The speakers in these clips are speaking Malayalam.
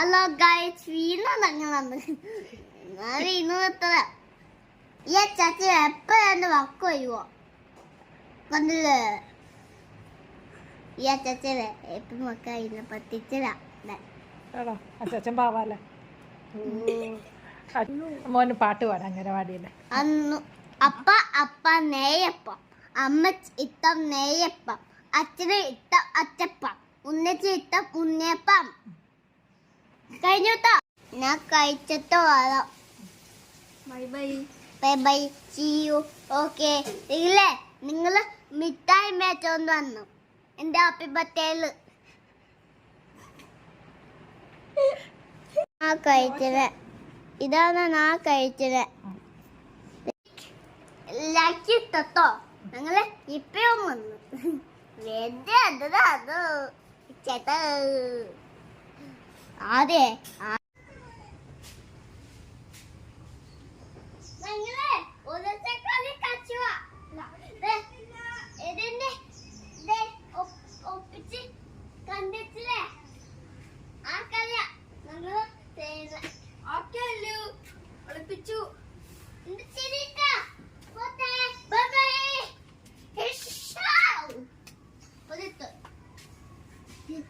ഹലോ ഗൈസ്, വീണു ഞങ്ങളന്ന് വീണു എത്ര ഈ ചാച്ചി എപ്പോഴാണ് വർക്ക് വരുവോ വന്നില്ലേ? ഈ അച്ചാച്ചനെ എപ്പം വക്ക ഇന്ന് പറ്റിച്ചതാ. അച്ഛൻ പാവാല്ലേ മോന് പാട്ട് പാടാം അംഗനവാടിയിലെ. അന്നു അപ്പ അപ്പ നെയ്യപ്പം, അമ്മ ഇട്ടം നെയ്യപ്പം, അച്ഛന് ഇട്ടം അച്ചപ്പം, ഉന്നച്ചി ഇട്ടം ഉണ്ണിയപ്പം. കഴിഞ്ഞോട്ടോ, ഞാൻ കഴിച്ചിട്ട് വരാം. Bye bye bye bye, see you. Okay ഇല്ലേ, നിങ്ങൾ മിഠായി മേച്ചോണ്ട് വന്നു എന്റെ ഹാപ്പി ബർത്ത്ഡേയില്. ആ കഴിച്ചത് ഇതാണ് ഞാൻ കഴിച്ചത്. ലക്കിട്ടോ ഞങ്ങള് ഇപ്പഴും വന്നു അത് ചേട്ടാ അതെ കണ്ടിട്ടില്ലേ ആ കളിയ ഞങ്ങള് ഒളിപ്പിച്ചു.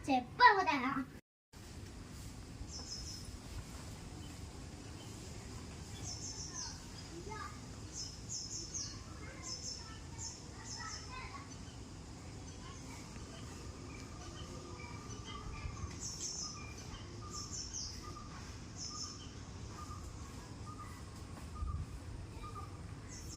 ചെപ്പ